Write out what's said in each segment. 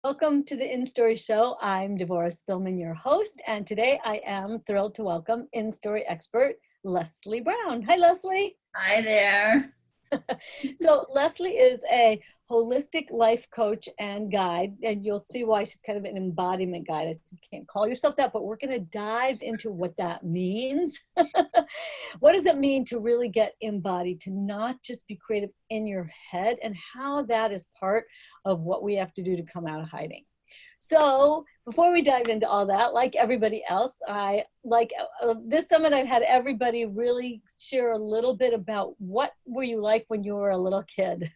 Welcome to the InStory Show. I'm Devorah Spilman, your host, and today I am thrilled to welcome InStory expert Leslie Brown. Hi, Leslie. Hi there. So Leslie is a holistic life coach and guide, and you'll see why she's kind of an embodiment guide. I said, you can't call yourself that, but we're going to dive into what that means. What does it mean to really get embodied, to not just be creative in your head, and how that is part of what we have to do to come out of hiding. So before we dive into all that, like everybody else, this summit, I've had everybody really share a little bit about what were you like when you were a little kid.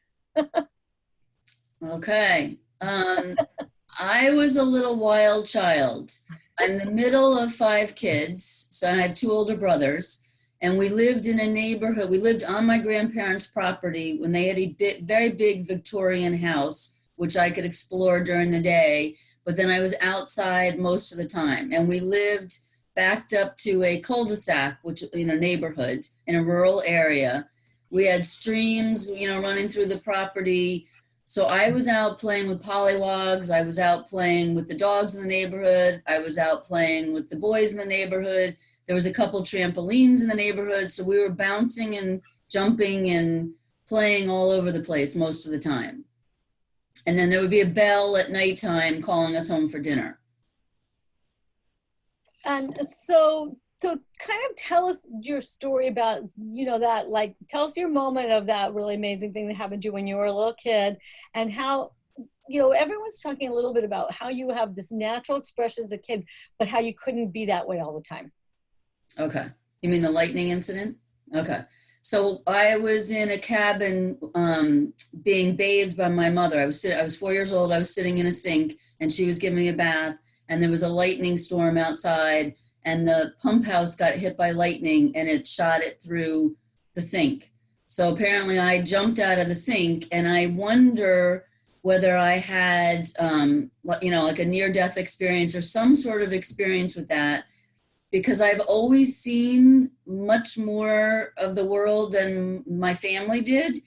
Okay. I was a little wild child. I'm the middle of 5 kids, so I have 2 older brothers, and we lived in a neighborhood. We lived on my grandparents' property when they had a very big Victorian house, which I could explore during the day, but then I was outside most of the time. And we lived backed up to a cul-de-sac, which in a neighborhood in a rural area. We had streams, running through the property. So I was out playing with pollywogs. I was out playing with the dogs in the neighborhood. I was out playing with the boys in the neighborhood. There was a couple trampolines in the neighborhood. So we were bouncing and jumping and playing all over the place most of the time. And then there would be a bell at nighttime calling us home for dinner. And so kind of tell us your story about, tell us your moment of that really amazing thing that happened to you when you were a little kid, and how, everyone's talking a little bit about how you have this natural expression as a kid, but how you couldn't be that way all the time. Okay. You mean the lightning incident? Okay. So I was in a cabin being bathed by my mother. I was 4 years old. I was sitting in a sink, and she was giving me a bath, and there was a lightning storm outside, and the pump house got hit by lightning, and it shot it through the sink. So apparently I jumped out of the sink, and I wonder whether I had, like a near-death experience or some sort of experience with that, because I've always seen much more of the world than my family did.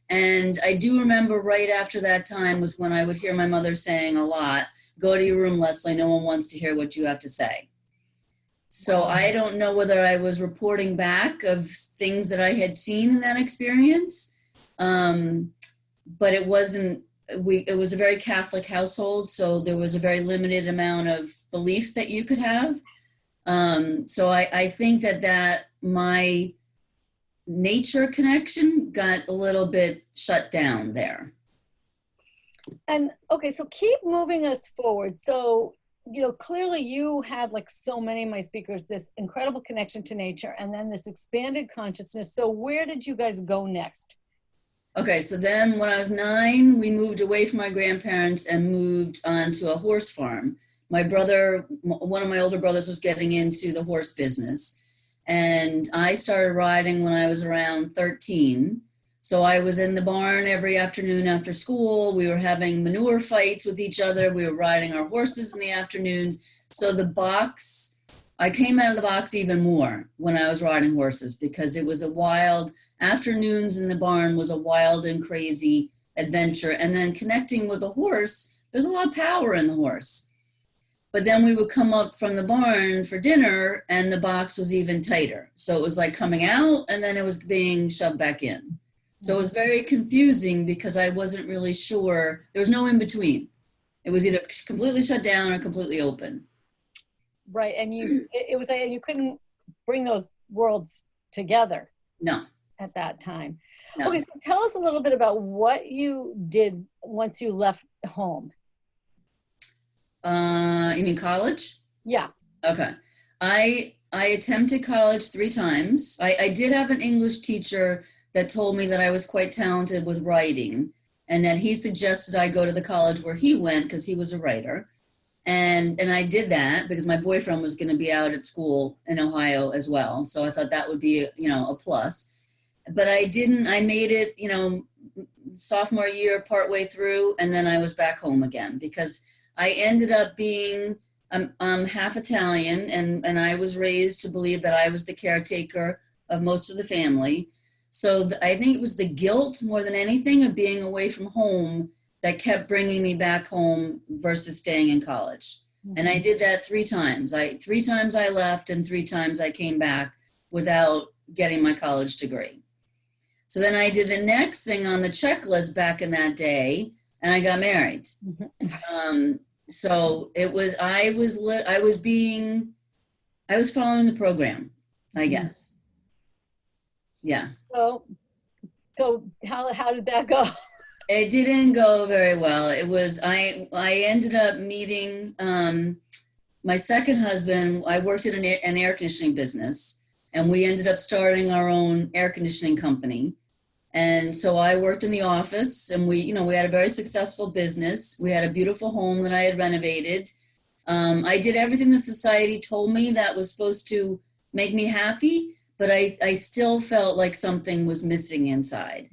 And I do remember right after that time was when I would hear my mother saying a lot, "Go to your room, Leslie, no one wants to hear what you have to say." So I don't know whether I was reporting back of things that I had seen in that experience, but it wasn't, it was a very Catholic household, so there was a very limited amount of beliefs that you could have. So I think that my nature connection got a little bit shut down there. And okay, so keep moving us forward. So, clearly you had, like so many of my speakers, this incredible connection to nature and then this expanded consciousness. So where did you guys go next? Okay, so then when I was 9, we moved away from my grandparents and moved on to a horse farm. My brother, one of my older brothers, was getting into the horse business, and I started riding when I was around 13. So I was in the barn every afternoon after school. We were having manure fights with each other. We were riding our horses in the afternoons. So I came out of the box even more when I was riding horses, because it was a wild, afternoons in the barn was a wild and crazy adventure. And then connecting with a horse, there's a lot of power in the horse. But then we would come up from the barn for dinner, and the box was even tighter. So it was like coming out, and then it was being shoved back in. So it was very confusing because I wasn't really sure. There was no in between. It was either completely shut down or completely open. Right, and it was you couldn't bring those worlds together. No. At that time. No. Okay, so tell us a little bit about what you did once you left home. You mean college? Yeah. Okay. I attempted college 3 times. I did have an English teacher that told me that I was quite talented with writing, and that he suggested I go to the college where he went because he was a writer. And I did that because my boyfriend was going to be out at school in Ohio as well. So I thought that would be, a plus. But I made it, sophomore year partway through, and then I was back home again because I ended up being half Italian, and I was raised to believe that I was the caretaker of most of the family. So I think it was the guilt more than anything of being away from home that kept bringing me back home versus staying in college. And I did that 3 times. 3 times I left and 3 times I came back without getting my college degree. So then I did the next thing on the checklist back in that day, and I got married. So it was, I was following the program, I guess. Yeah. So how did that go? It didn't go very well. It was, I ended up meeting my second husband. I worked at an air conditioning business, and we ended up starting our own air conditioning company. And so I worked in the office, and we had a very successful business. We had a beautiful home that I had renovated. I did everything the society told me that was supposed to make me happy, but I still felt like something was missing inside.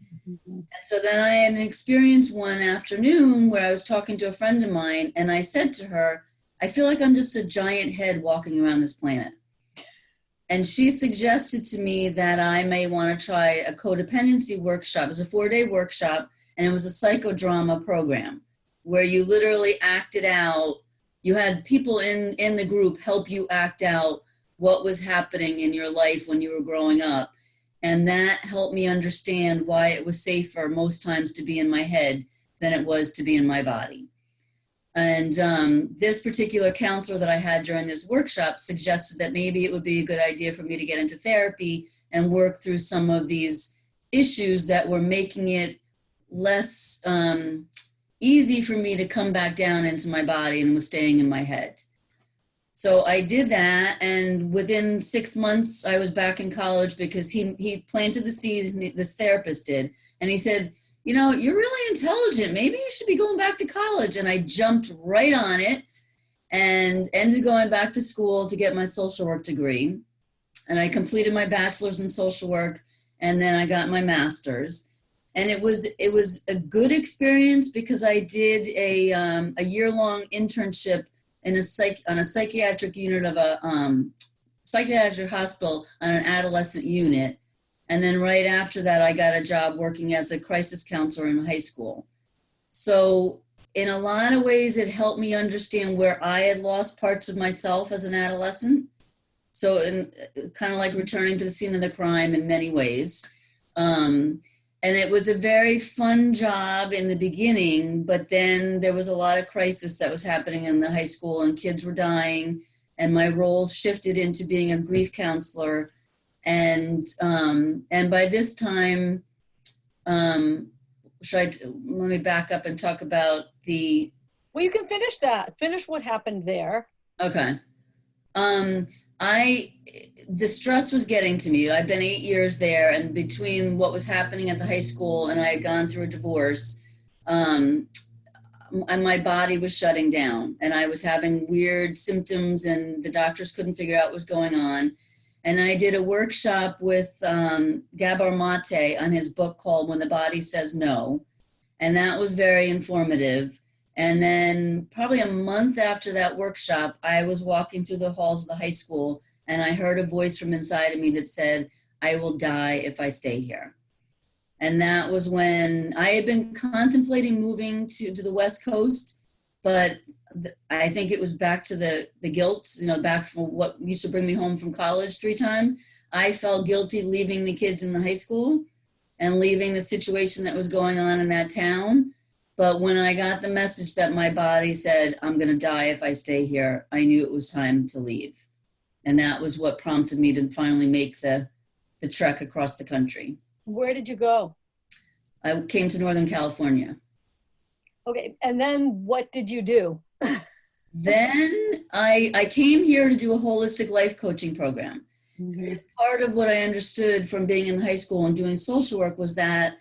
And so then I had an experience one afternoon where I was talking to a friend of mine, and I said to her, I feel like I'm just a giant head walking around this planet. And she suggested to me that I may want to try a codependency workshop. It was a 4-day workshop, and it was a psychodrama program where you literally acted out. You had people in the group help you act out what was happening in your life when you were growing up. And that helped me understand why it was safer most times to be in my head than it was to be in my body. And this particular counselor that I had during this workshop suggested that maybe it would be a good idea for me to get into therapy and work through some of these issues that were making it less easy for me to come back down into my body and was staying in my head. So I did that, and within 6 months I was back in college because he planted the seed, this therapist did, and he said, you're really intelligent. Maybe you should be going back to college. And I jumped right on it and ended up going back to school to get my social work degree. And I completed my bachelor's in social work, and then I got my master's. And it was a good experience because I did a year-long internship in on a psychiatric unit of a psychiatric hospital on an adolescent unit. And then right after that, I got a job working as a crisis counselor in high school. So in a lot of ways, it helped me understand where I had lost parts of myself as an adolescent. So kind of like returning to the scene of the crime in many ways. And it was a very fun job in the beginning, but then there was a lot of crisis that was happening in the high school, and kids were dying, and my role shifted into being a grief counselor. And by this time, let me back up and talk about well, you can finish that. Finish what happened there. Okay. The stress was getting to me. I've been 8 years there, and between what was happening at the high school and I had gone through a divorce, and my body was shutting down, and I was having weird symptoms, and the doctors couldn't figure out what was going on. And I did a workshop with Gabor Mate on his book called When the Body Says No. And that was very informative. And then probably a month after that workshop, I was walking through the halls of the high school, and I heard a voice from inside of me that said, I will die if I stay here. And that was when I had been contemplating moving to the West Coast, but I think it was back to the guilt, back from what used to bring me home from college 3 times. I felt guilty leaving the kids in the high school and leaving the situation that was going on in that town. But when I got the message that my body said, I'm going to die if I stay here, I knew it was time to leave. And that was what prompted me to finally make the trek across the country. Where did you go? I came to Northern California. Okay, and then what did you do? Then I came here to do a holistic life coaching program. Mm-hmm. As part of what I understood from being in high school and doing social work was that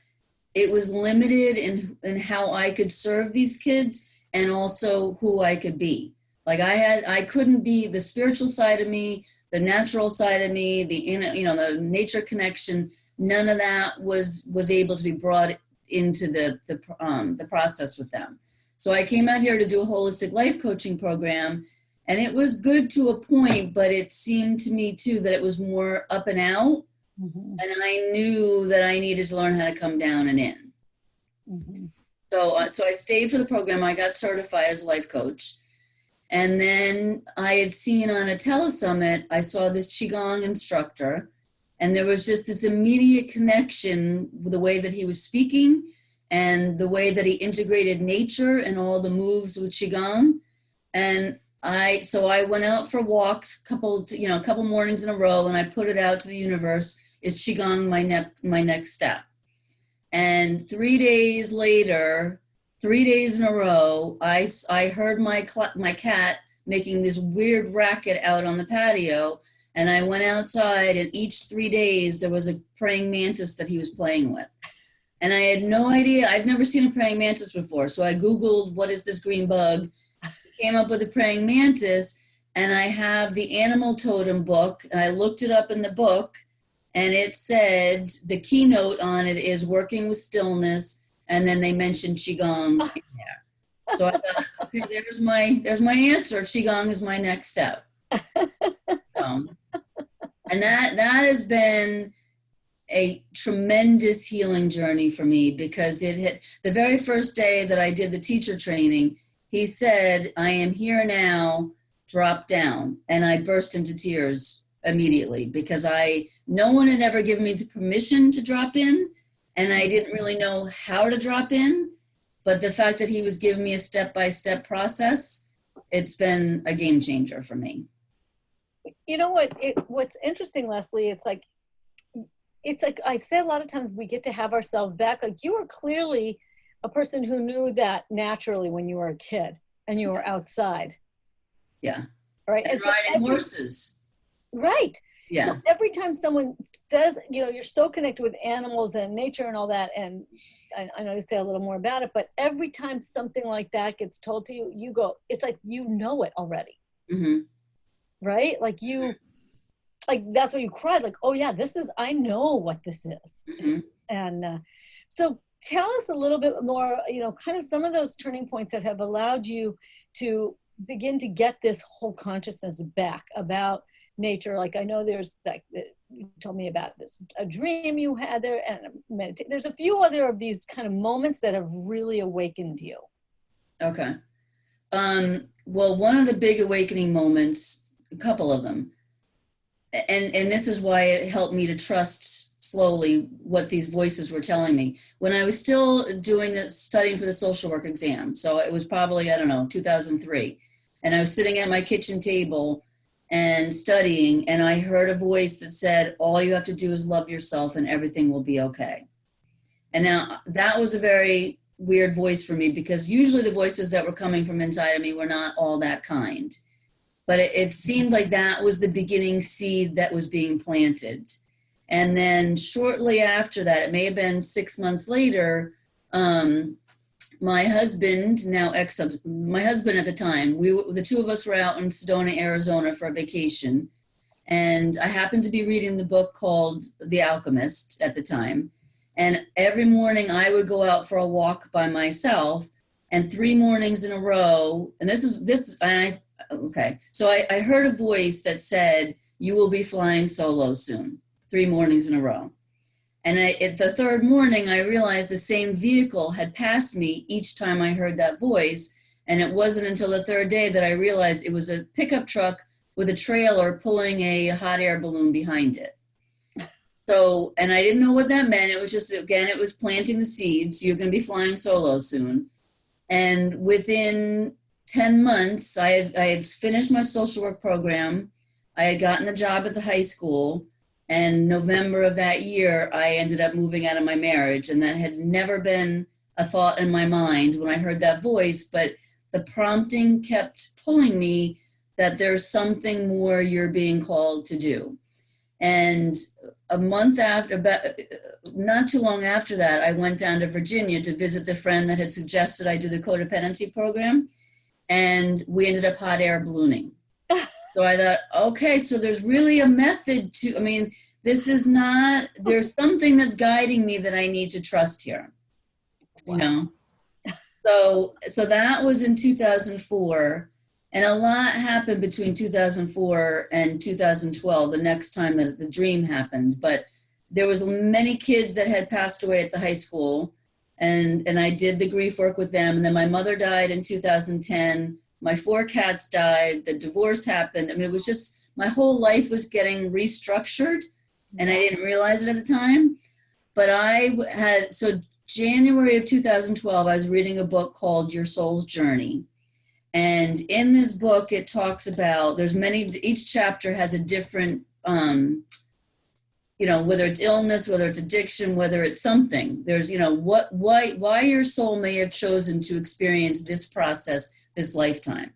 it was limited in how I could serve these kids and also who I could be. Like I couldn't be the spiritual side of me, the natural side of me, the nature connection. None of that was able to be brought into the process with them. So I came out here to do a holistic life coaching program, and it was good to a point, but it seemed to me too that it was more up and out. Mm-hmm. And I knew that I needed to learn how to come down and in. Mm-hmm. So I stayed for the program. I got certified as a life coach. And then I had seen on a telesummit, I saw this Qigong instructor, and there was just this immediate connection with the way that he was speaking and the way that he integrated nature and all the moves with Qigong. And so I went out for walks, a couple mornings in a row, and I put it out to the universe. Is Qigong my next step? And 3 days later, 3 days in a row, I heard my cat making this weird racket out on the patio, and I went outside, and each 3 days there was a praying mantis that he was playing with. And I had no idea. I've never seen a praying mantis before, so I Googled, what is this green bug? Came up with a praying mantis, and I have the animal totem book, and I looked it up in the book, and it said the keynote on it is working with stillness, and then they mentioned Qigong in there. So I thought, okay, there's my answer. Qigong is my next step. And that has been a tremendous healing journey for me, because it hit the very first day that I did the teacher training. He said, I am here now, drop down. And I burst into tears immediately, because no one had ever given me the permission to drop in, and I didn't really know how to drop in. But the fact that he was giving me a step-by-step process, it's been a game changer for me. You know what? What's interesting, Leslie, it's like I say a lot of times we get to have ourselves back. Like, you were clearly a person who knew that naturally when you were a kid and you were outside. Yeah. Right. And riding horses. Right. Yeah. So every time someone says, you're so connected with animals and nature and all that, and I know you say a little more about it, but every time something like that gets told to you, you go, it's like, you know it already. Mm-hmm. Right? Like that's why you cried, like, oh yeah, I know what this is. Mm-hmm. And so tell us a little bit more, kind of some of those turning points that have allowed you to begin to get this whole consciousness back about nature. Like, I know there's you told me about a dream you had there, and there's a few other of these kind of moments that have really awakened you. Okay. Well, one of the big awakening moments, a couple of them, and this is why it helped me to trust slowly what these voices were telling me. When I was still studying for the social work exam, so it was probably, 2003, and I was sitting at my kitchen table and studying, and I heard a voice that said, all you have to do is love yourself and everything will be okay. And now that was a very weird voice for me, because usually the voices that were coming from inside of me were not all that kind. But it seemed like that was the beginning seed that was being planted. And then shortly after that, it may have been 6 months later, my husband, my husband at the time, the two of us were out in Sedona, Arizona for a vacation. And I happened to be reading the book called The Alchemist at the time. And every morning I would go out for a walk by myself, and 3 mornings in a row, and so I heard a voice that said, you will be flying solo soon, 3 mornings in a row. And the third morning, I realized the same vehicle had passed me each time I heard that voice. And it wasn't until the third day that I realized it was a pickup truck with a trailer pulling a hot air balloon behind it. So, and I didn't know what that meant. It was just, again, it was planting the seeds. You're going to be flying solo soon. And within 10 months, I had finished my social work program. I had gotten a job at the high school. And November of that year, I ended up moving out of my marriage. And that had never been a thought in my mind when I heard that voice. But the prompting kept pulling me that there's something more you're being called to do. And a month after, not too long after that, I went down to Virginia to visit the friend that had suggested I do the codependency program. And we ended up hot air ballooning. So I thought, okay, so there's really a method there's something that's guiding me that I need to trust here, So that was in 2004, and a lot happened between 2004 and 2012, the next time that the dream happened. But there was many kids that had passed away at the high school, and I did the grief work with them. And then my mother died in 2010. My 4 cats died. The divorce happened. I mean, it was just, my whole life was getting restructured, and I didn't realize it at the time. But so January of 2012, I was reading a book called Your Soul's Journey. And in this book, it talks about, each chapter has a different, whether it's illness, whether it's addiction, whether it's something. There's, why your soul may have chosen to experience this process, this lifetime.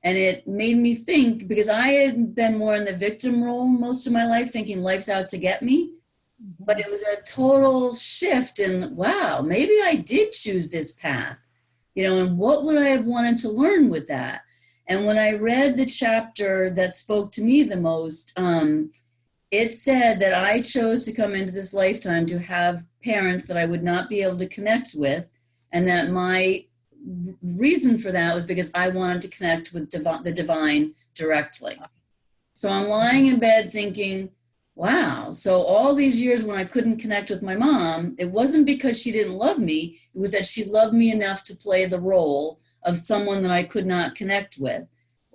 And it made me think, because I had been more in the victim role most of my life, thinking life's out to get me. But it was a total shift in, wow, maybe I did choose this path, and what would I have wanted to learn with that? And when I read the chapter that spoke to me the most, it said that I chose to come into this lifetime to have parents that I would not be able to connect with, and that my reason for that was because I wanted to connect with the divine directly. So I'm lying in bed thinking, wow, so all these years when I couldn't connect with my mom, it wasn't because she didn't love me, it was that she loved me enough to play the role of someone that I could not connect with.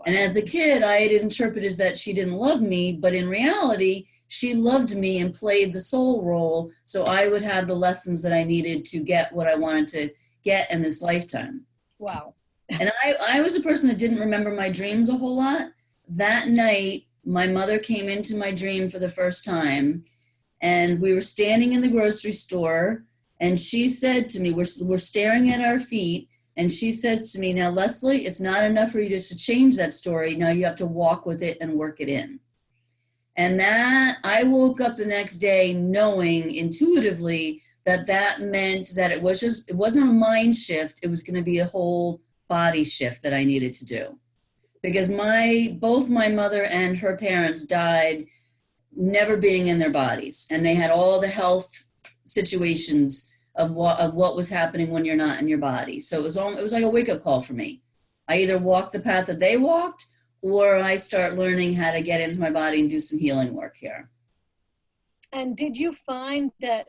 And as a kid, I had interpreted as that she didn't love me, but in reality, she loved me and played the soul role so I would have the lessons that I needed to get what I wanted to get in this lifetime. Wow. And I was a person that didn't remember my dreams a whole lot. That night, my mother came into my dream for the first time, and we were standing in the grocery store, and she said to me, we're staring at our feet, and she says to me, now, Leslie, it's not enough for you just to change that story. Now you have to walk with it and work it in. And that, I woke up the next day knowing intuitively that meant that it wasn't a mind shift. It was going to be a whole body shift that I needed to do. Because both my mother and her parents died never being in their bodies. And they had all the health situations of what was happening when you're not in your body. So it was like a wake-up call for me. I either walk the path that they walked, or I start learning how to get into my body and do some healing work here. And did you find that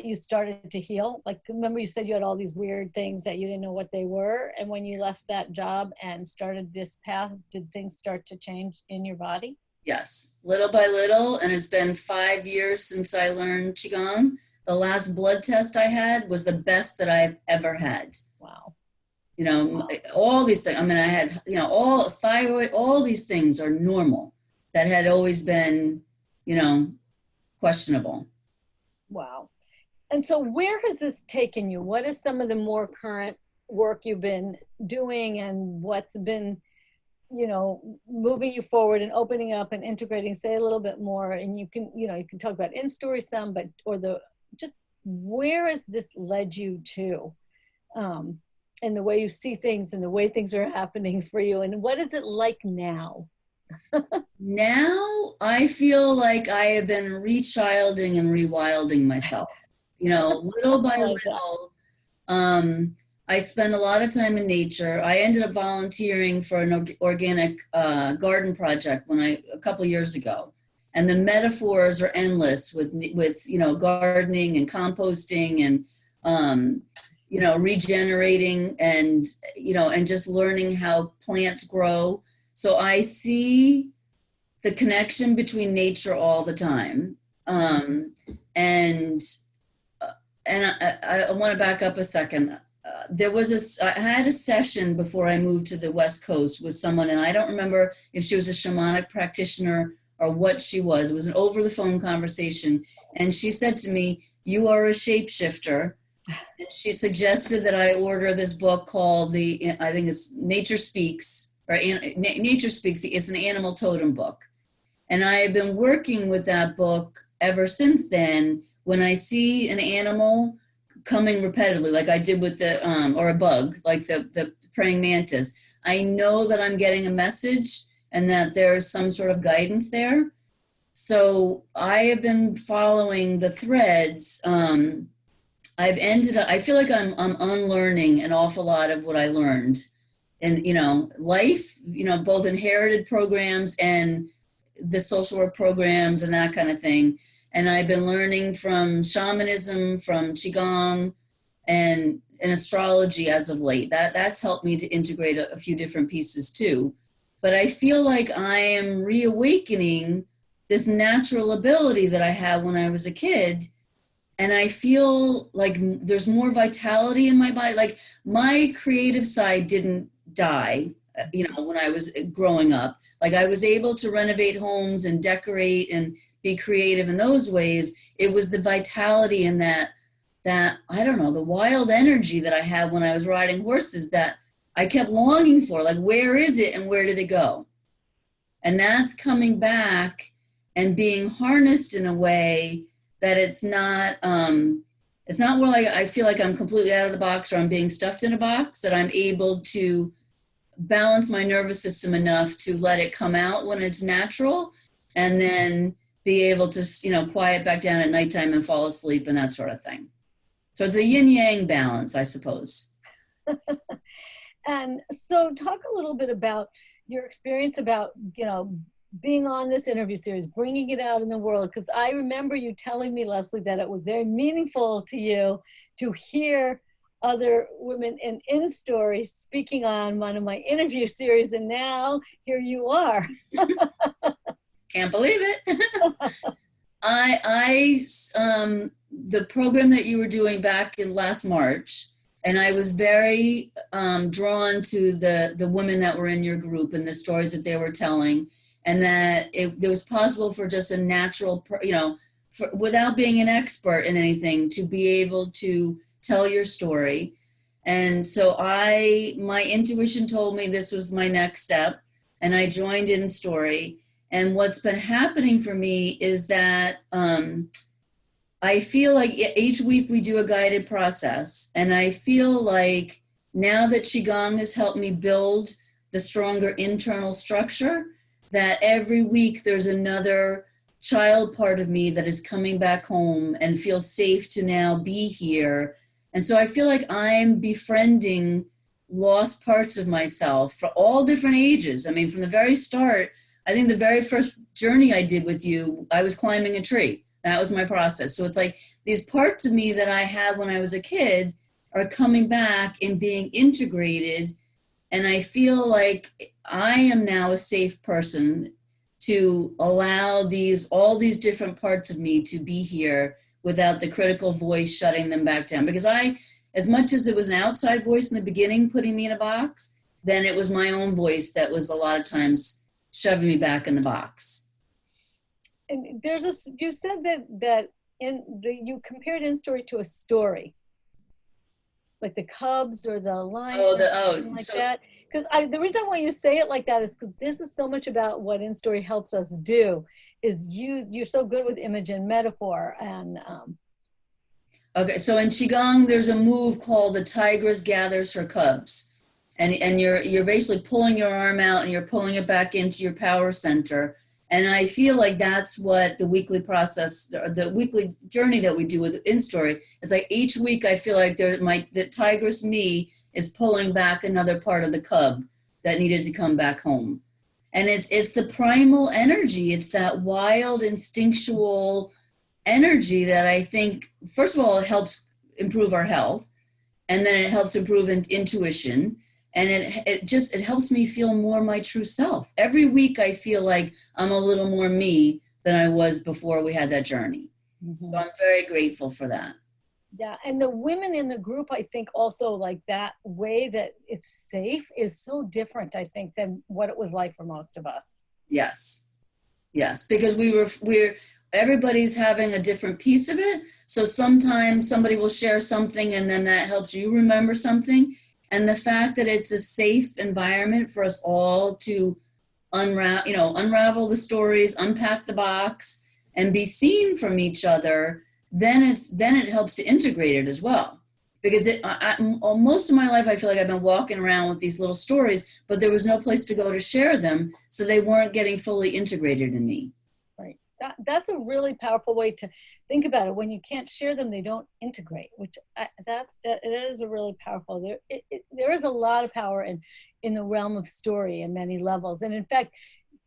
you started to heal? Like, remember you said you had all these weird things that you didn't know what they were, and when you left that job and started this path, did things start to change in your body? Yes, little by little, and it's been 5 years since I learned Qigong. The last blood test I had was the best that I've ever had. Wow. Wow. All these things, I mean, I had, all thyroid, all these things are normal that had always been, questionable. Wow. And so where has this taken you? What is some of the more current work you've been doing, and what's been, moving you forward and opening up and integrating? Say a little bit more, and you can talk about InStory some, but, just where has this led you to, and the way you see things and the way things are happening for you, and what is it like now? Now I feel like I have been rechilding and rewilding myself. Little by little, I spend a lot of time in nature. I ended up volunteering for an organic garden project a couple years ago. And the metaphors are endless with gardening and composting and, regenerating and just learning how plants grow. So I see the connection between nature all the time. And I want to back up a second. I had a session before I moved to the West Coast with someone, and I don't remember if she was a shamanic practitioner or what she was. It was an over the phone conversation. And she said to me, "You are a shapeshifter." And she suggested that I order this book called I think it's Nature Speaks, or Nature Speaks. It's an animal totem book. And I have been working with that book ever since then. When I see an animal coming repetitively, like I did with or a bug, like the praying mantis, I know that I'm getting a message and that there's some sort of guidance there. So I have been following the threads. I feel like I'm unlearning an awful lot of what I learned in, life, both inherited programs and the social work programs and that kind of thing. And I've been learning from shamanism, from Qigong, and astrology as of late. That's helped me to integrate a few different pieces too. But I feel like I am reawakening this natural ability that I had when I was a kid. And I feel like there's more vitality in my body. Like my creative side didn't die, when I was growing up. Like I was able to renovate homes and decorate and be creative in those ways. It was the vitality and that I don't know, the wild energy that I had when I was riding horses that I kept longing for. Like, where is it and where did it go? And that's coming back and being harnessed in a way that it's not where like I feel like I'm completely out of the box or I'm being stuffed in a box, that I'm able to balance my nervous system enough to let it come out when it's natural, and then be able to, quiet back down at nighttime and fall asleep and that sort of thing. So it's a yin yang balance, I suppose. And so talk a little bit about your experience about, being on this interview series, bringing it out in the world, because I remember you telling me, Leslie, that it was very meaningful to you to hear other women in InStory speaking on one of my interview series, and now here you are. Can't believe it. The program that you were doing back in last March, and I was very drawn to the women that were in your group and the stories that they were telling, and that it was possible for just a natural, without being an expert in anything, to be able to tell your story. And so my intuition told me this was my next step, and I joined InStory. And what's been happening for me is that I feel like each week we do a guided process. And I feel like now that Qigong has helped me build the stronger internal structure, that every week there's another child part of me that is coming back home and feels safe to now be here. And so I feel like I'm befriending lost parts of myself for all different ages. I mean, from the very start, I think the very first journey I did with you, I was climbing a tree. That was my process. So it's like these parts of me that I had when I was a kid are coming back and being integrated. And I feel like I am now a safe person to allow all these different parts of me to be here without the critical voice shutting them back down. Because as much as it was an outside voice in the beginning putting me in a box, then it was my own voice that was a lot of times shoving me back in the box. And you said that you compared InStory to a story, like the Cubs or the Lions, something like that. Because the reason why you say it like that is because this is so much about what InStory helps us do. You're so good with image and metaphor and. Okay, so in Qigong, there's a move called the tigress gathers her cubs, and you're basically pulling your arm out and you're pulling it back into your power center. And I feel like that's what the weekly process, the weekly journey that we do with InStory, it's like each week I feel like the tigress me is pulling back another part of the cub that needed to come back home. And it's the primal energy. It's that wild, instinctual energy that I think, first of all, it helps improve our health. And then it helps improve intuition. And it helps me feel more my true self. Every week I feel like I'm a little more me than I was before we had that journey. Mm-hmm. So I'm very grateful for that. Yeah, and the women in the group, I think also like that way that it's safe is so different, I think, than what it was like for most of us. Yes, because everybody's having a different piece of it. So sometimes somebody will share something and then that helps you remember something. And the fact that it's a safe environment for us all to unravel the stories, unpack the box, and be seen from each other, then it helps to integrate it as well. Because most of my life, I feel like I've been walking around with these little stories, but there was no place to go to share them, so they weren't getting fully integrated in me. Right. That's a really powerful way to think about it. When you can't share them, they don't integrate, which that is a really powerful. There is a lot of power in the realm of story in many levels. And in fact,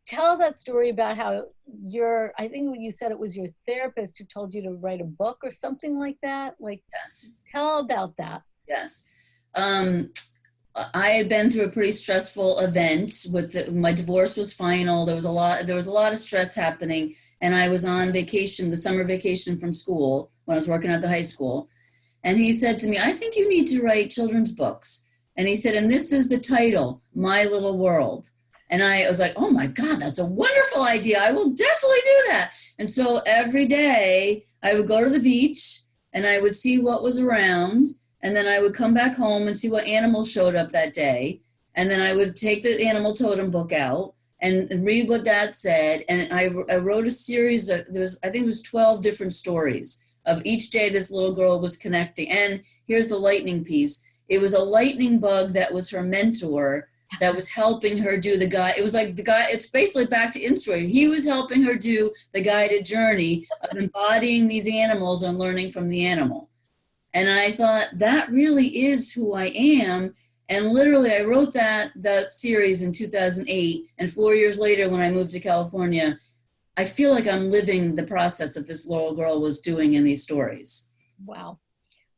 tell that story about how I think when you said it was your therapist who told you to write a book or something like that. Like, Yes. tell about that. Yes. I had been through a pretty stressful event my divorce was final. There was a lot of stress happening, and I was on vacation, the summer vacation from school when I was working at the high school. And he said to me, I think you need to write children's books. And he said, and this is the title, My Little World. And I was like, oh my God, that's a wonderful idea. I will definitely do that. And so every day I would go to the beach and I would see what was around. And then I would come back home and see what animals showed up that day. And then I would take the animal totem book out and read what that said. And I wrote a series of, I think it was 12 different stories of each day this little girl was connecting. And here's the lightning piece. It was a lightning bug that was her mentor that was helping her do the guide. It was like it's basically back to InStory. He was helping her do the guided journey of embodying these animals and learning from the animal. And I thought, that really is who I am. And literally, I wrote that series in 2008. And 4 years later, when I moved to California, I feel like I'm living the process that this little girl was doing in these stories. Wow.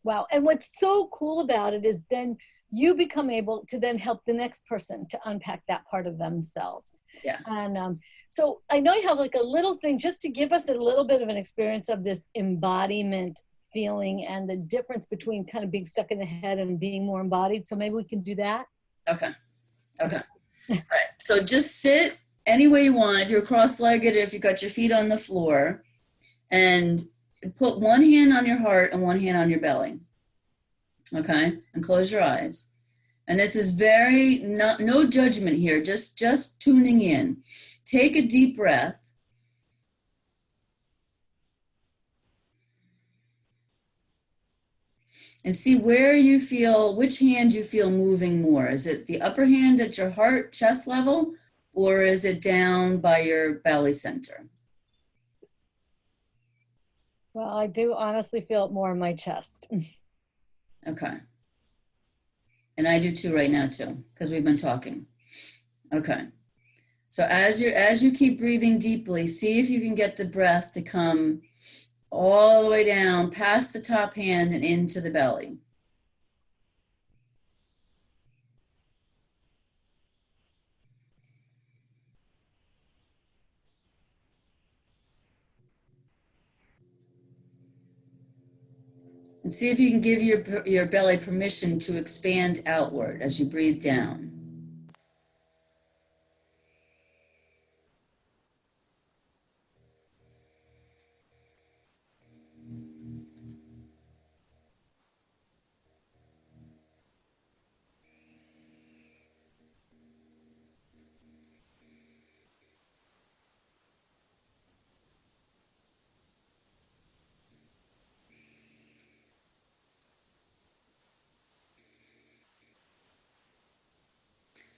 Wow. And what's so cool about it is then you become able to then help the next person to unpack that part of themselves. Yeah. And so I know you have like a little thing just to give us a little bit of an experience of this embodiment feeling and the difference between kind of being stuck in the head and being more embodied. So maybe we can do that. Okay. All right. So just sit any way you want. If you're cross-legged, if you got your feet on the floor, and put one hand on your heart and one hand on your belly. Okay. And close your eyes. And this is no judgment here. Just tuning in. Take a deep breath. And see where you feel, which hand you feel moving more. Is it the upper hand at your heart, chest level, or is it down by your belly center? Well, I do honestly feel it more in my chest. Okay. And I do too right now too, because we've been talking. Okay. So as you keep breathing deeply, see if you can get the breath to come all the way down past the top hand and into the belly. And see if you can give your belly permission to expand outward as you breathe down.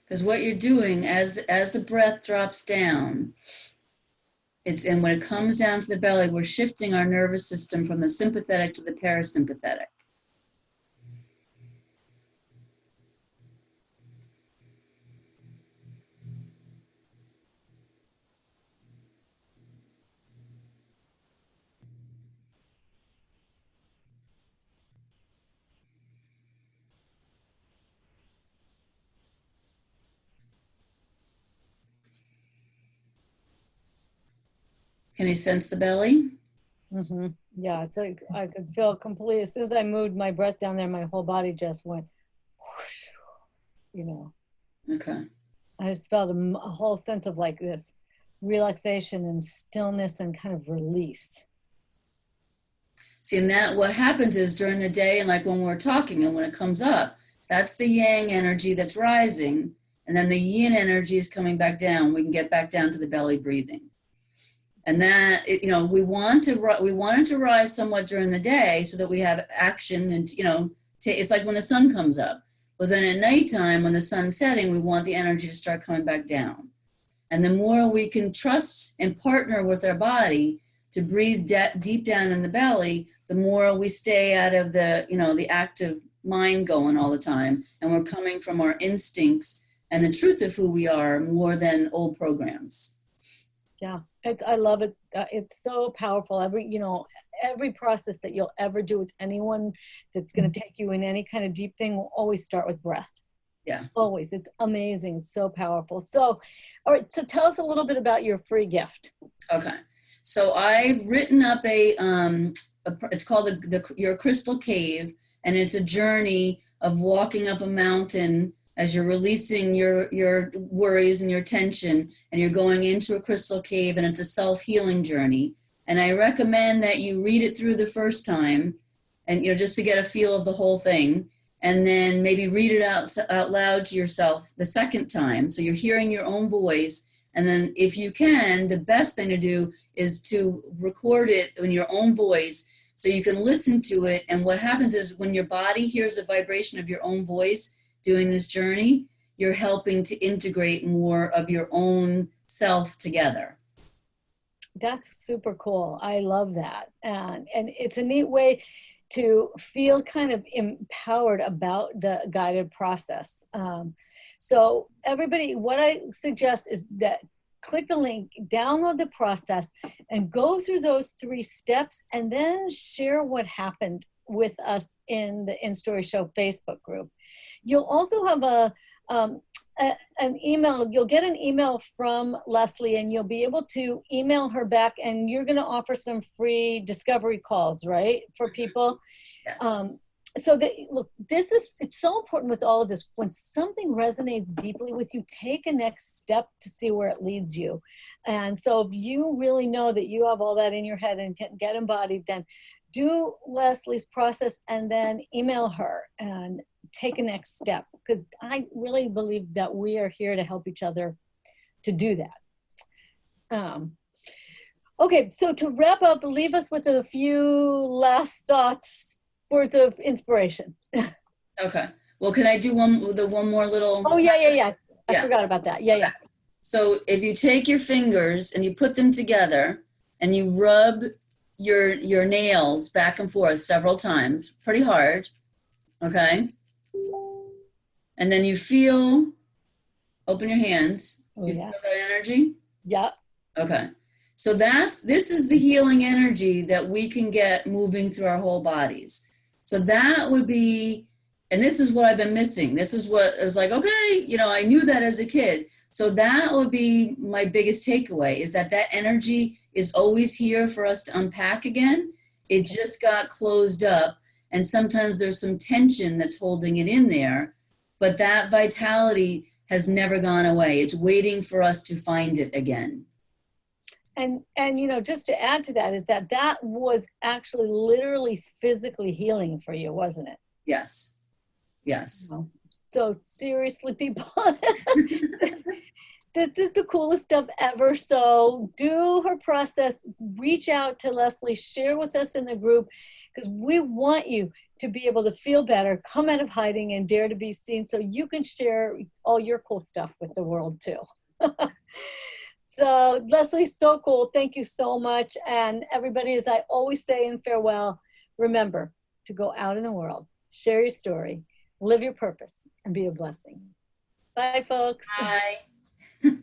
Because what you're doing as the breath drops down, and when it comes down to the belly, we're shifting our nervous system from the sympathetic to the parasympathetic. Can you sense the belly? Mm-hmm. Yeah, it's like I could feel completely, as soon as I moved my breath down there, my whole body just went, whoosh, you know. Okay. I just felt a whole sense of like this relaxation and stillness and kind of release. See, and that what happens is during the day, and like when we're talking and when it comes up, that's the yang energy that's rising, and then the yin energy is coming back down. We can get back down to the belly breathing. And that, we want it to rise somewhat during the day so that we have action and, it's like when the sun comes up. But then at nighttime, when the sun's setting, we want the energy to start coming back down. And the more we can trust and partner with our body to breathe deep down in the belly, the more we stay out of the active mind going all the time. And we're coming from our instincts and the truth of who we are more than old programs. Yeah, I love it. It's so powerful. Every process that you'll ever do with anyone that's going to take you in any kind of deep thing will always start with breath. Yeah. Always. It's amazing. So powerful. So, all right. So tell us a little bit about your free gift. Okay. So I've written up it's called your crystal cave, and it's a journey of walking up a mountain as you're releasing your worries and your tension, and you're going into a crystal cave, and it's a self-healing journey. And I recommend that you read it through the first time, and just to get a feel of the whole thing, and then maybe read it out loud to yourself the second time, so you're hearing your own voice. And then if you can, the best thing to do is to record it in your own voice so you can listen to it. And what happens is when your body hears the vibration of your own voice doing this journey, you're helping to integrate more of your own self together. That's super cool. I love that. And it's a neat way to feel kind of empowered about the guided process. So everybody, what I suggest is that click the link, download the process, and go through those 3 steps, and then share what happened with us in the InStory Show Facebook group. You'll also have an email. You'll get an email from Leslie, and you'll be able to email her back, and you're going to offer some free discovery calls, right, for people. Yes. So that, look, it's so important with all of this. When something resonates deeply with you, take a next step to see where it leads you. And so if you really know that you have all that in your head and can get embodied, then do Leslie's process and then email her and take a next step. Because I really believe that we are here to help each other to do that. Okay, so to wrap up, leave us with a few last thoughts, words of inspiration. Okay. Well, can I do one more little? Oh, yeah. I forgot about that. Yeah, okay. yeah. So if you take your fingers and you put them together and you rub your nails back and forth several times, pretty hard, okay? And then you open your hands. Do you feel that energy? Yeah. Okay. So this is the healing energy that we can get moving through our whole bodies. So that would be, and this is what I've been missing. This is what I was like, okay, I knew that as a kid. So that would be my biggest takeaway, is that energy is always here for us to unpack again. It just got closed up. And sometimes there's some tension that's holding it in there, but that vitality has never gone away. It's waiting for us to find it again. And just to add to that is that was actually literally physically healing for you, wasn't it? Yes. So seriously, people, this is the coolest stuff ever. So do her process, reach out to Leslie, share with us in the group, because we want you to be able to feel better, come out of hiding, and dare to be seen, so you can share all your cool stuff with the world too. So Leslie, so cool. Thank you so much. And everybody, as I always say in farewell, remember to go out in the world, share your story, live your purpose, and be a blessing. Bye, folks. Bye.